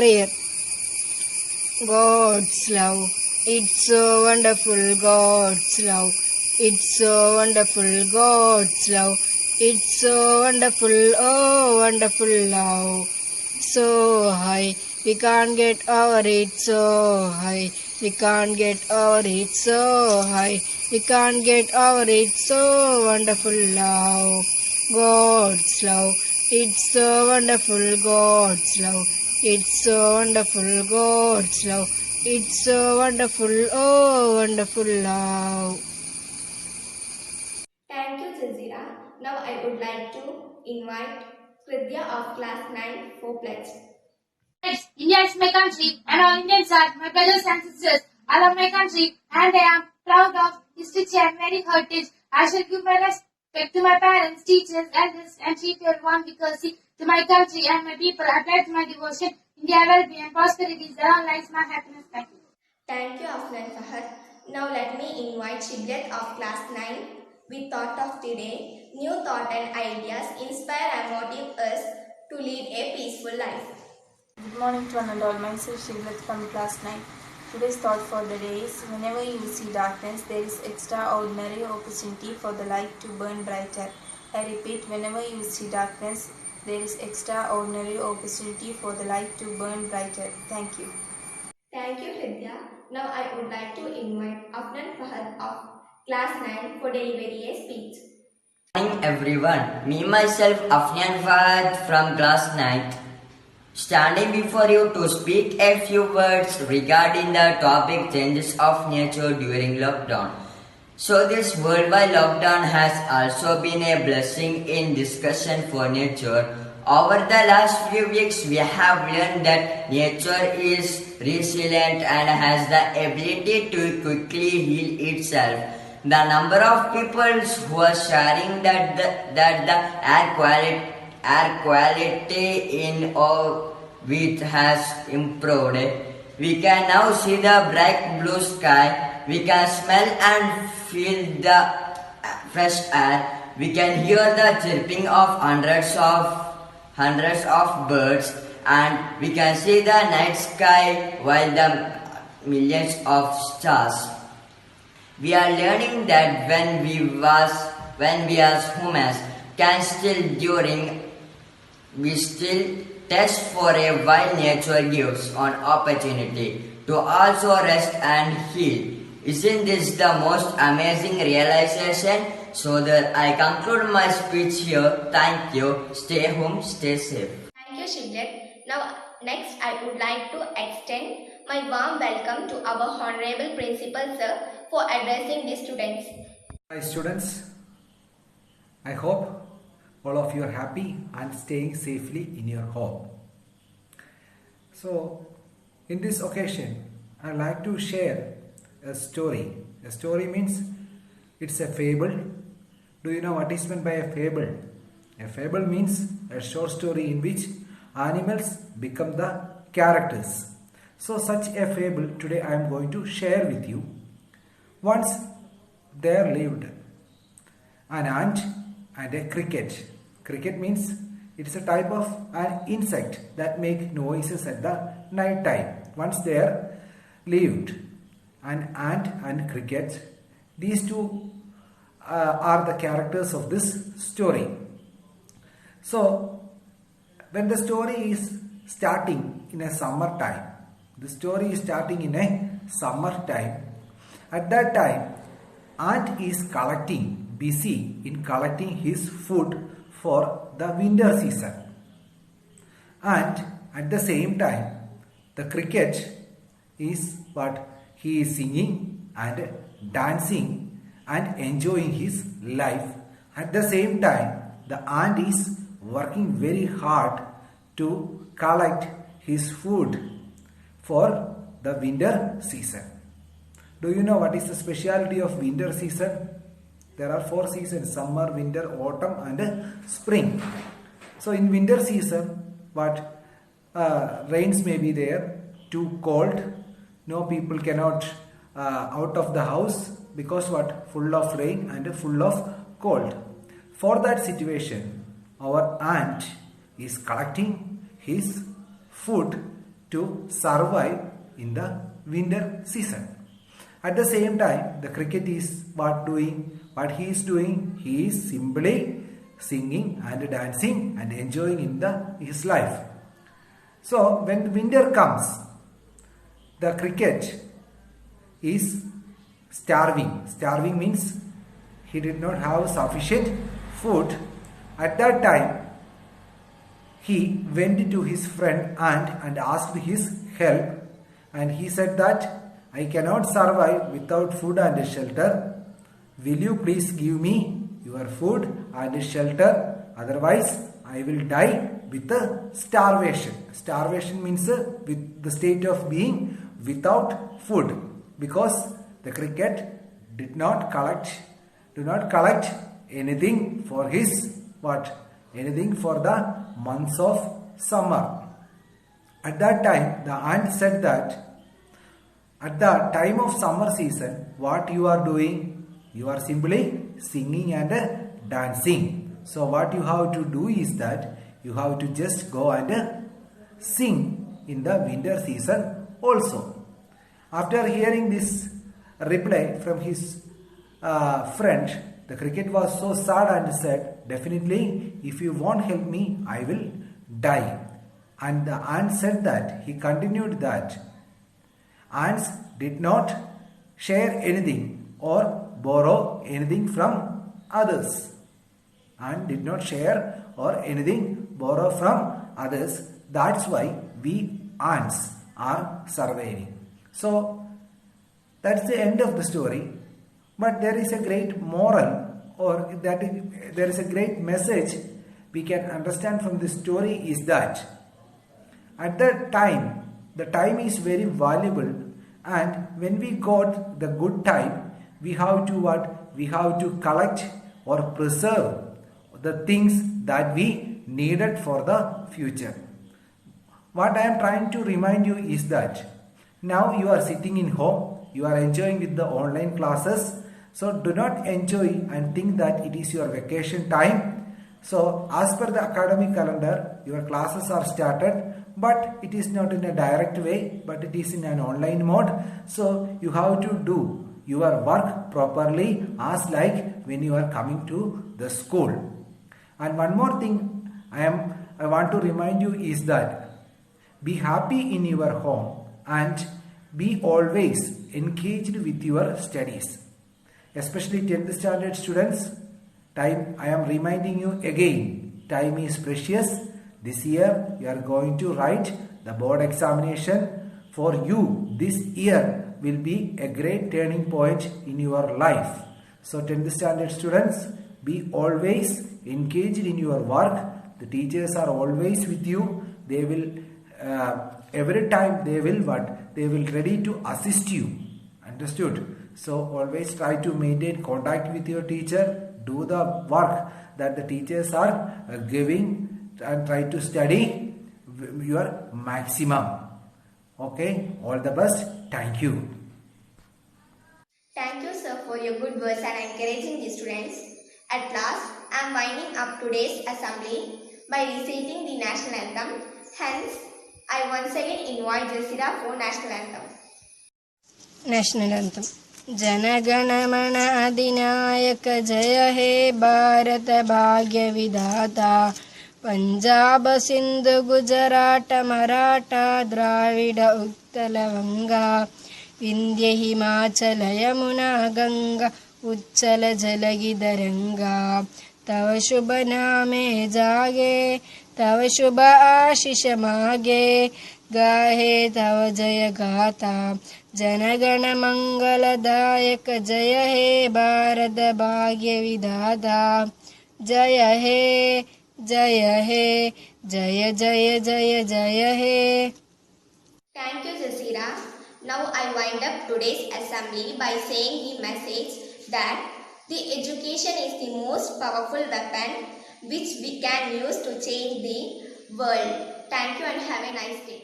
prayer. God's love, it's so wonderful, God's love, it's so wonderful, God's love, it's so wonderful, oh wonderful love. So high, we can't get over it, so high, we can't get over it, so high, we can't get over it, so wonderful love. God's love, it's so wonderful, God's love, it's so wonderful, God's love, it's so wonderful, oh wonderful love. Thank you, Jazira. Now I would like to invite Kridya of class 9 for pledge. India is my country and all Indians are my brothers and sisters. I love my country and I am proud of its rich and varied heritage. I shall give my respect to my parents, teachers, elders and chief everyone because to my country and my people I pledge my devotion. India well-being and prosperity is all lies my happiness. Thank you. Thank you, Afnan Fahad. Now let me invite Shiblet of class 9 with thought of today. New thought and ideas inspire and motivate us to lead a peaceful life. Good morning to one and all. Myself Shiblet from class 9. Today's thought for the day is whenever you see darkness, there is extraordinary opportunity for the light to burn brighter. I repeat, whenever you see darkness, there is extraordinary opportunity for the light to burn brighter. Thank you. Thank you, Kridya. Now I would like to invite Afnan Fahad of class 9 for delivery a speech. Good morning everyone. Me myself Afnan Fahad from class 9. Standing before you to speak a few words regarding the topic changes of nature during lockdown. So this worldwide lockdown has also been a blessing in discussion for nature. Over the last few weeks we have learned that nature is resilient and has the ability to quickly heal itself. The number of people who are sharing that the air quality in our which has improved. We can now see the bright blue sky. We can smell and feel the fresh air. We can hear the chirping of hundreds of birds, and we can see the night sky while the millions of stars. We are learning that when we as humans can we still test for a while nature gives an opportunity to also rest and heal. Isn't this the most amazing realization? So that I conclude my speech here. Thank you. Stay home, stay safe. Thank you, Shiblet. Now, next I would like to extend my warm welcome to our Honorable Principal Sir for addressing the students. Hi students, I hope all of you are happy and staying safely in your home. So, in this occasion, I would like to share a story. A story means it's a fable. Do you know what is meant by a fable? A fable means a short story in which animals become the characters. So such a fable today I am going to share with you. Once there lived an ant and a cricket. Cricket means it's a type of an insect that make noises at the night time. Once there lived an ant and cricket. These two are the characters of this story. So when the story is starting in a summer time, the story is starting in a summer time. At that time, ant is busy in collecting his food for the winter season. And at the same time, the cricket is he is singing and dancing and enjoying his life. At the same time, the ant is working very hard to collect his food for the winter season. Do you know what is the specialty of winter season? There are 4 seasons: summer, winter, autumn and spring. So in winter season, rains may be there, too cold, no people cannot out of the house because full of rain and full of cold. For that situation, our ant is collecting his food to survive in the winter season. At the same time, the cricket is what he is doing, he is simply singing and dancing and enjoying in his life. So when winter comes, the cricket is starving. Starving means he did not have sufficient food. At that time, he went to his friend Ant and asked his help, and he said that I cannot survive without food and shelter. Will you please give me your food and shelter? Otherwise, I will die with starvation. Starvation means with the state of being without food, because the cricket do not collect anything for his anything for the months of summer. At that time, the ant said that at the time of summer season, what you are doing? You are simply singing and dancing. So what you have to do is that you have to just go and sing in the winter season also. After hearing this reply from his friend, the cricket was so sad and said, definitely, if you won't help me, I will die. And the ant said that, he continued that ants did not share anything or borrow anything from others. Ant did not share or anything borrow from others. That's why we ants are surviving. So that's the end of the story. But there is a great moral, or there is a great message we can understand from this story, is that at that time, the time is very valuable, and when we got the good time, we have to what? We have to collect or preserve the things that we needed for the future. What I am trying to remind you is that now you are sitting in home, you are enjoying with the online classes. So do not enjoy and think that it is your vacation time. So as per the academic calendar, your classes are started, but it is not in a direct way, but it is in an online mode. So you have to do your work properly as like when you are coming to the school. And one more thing I want to remind you is that be happy in your home and be always engaged with your studies. Especially 10th standard students, time, I am reminding you again, time is precious. This year you are going to write the board examination. For you, this year will be a great turning point in your life. So 10th standard students, be always engaged in your work. The teachers are always with you. They will every time they will ready to assist you. Understood? So always try to maintain contact with your teacher. Do the work that the teachers are giving and try to study your maximum. Okay, all the best. Thank you. Thank you, sir, for your good words and encouraging the students. At last, I am winding up today's assembly by reciting the national anthem. Hence, I once again invite Jasira for national anthem. National anthem. Jana Gana Mana अधिनायक जय हे भारत भाग्य विधाता पंजाब सिंधु गुजरात मराठा द्राविड उत्कल वंगा विंध्य हिमाचल यमुना गंगा उच्चल जलगिदरंगा तव शुभ नामे जागे तव शुभ आशीष मागे गाहे तव जय गाथा जनगण मंगलदायक जय हे भारत भाग्य विधाता जय हे जय हे जय जय जय जय हे. Thank you, Jasira. Now I wind up today's assembly by saying the message that the education is the most powerful weapon which we can use to change the world. Thank you and have a nice day.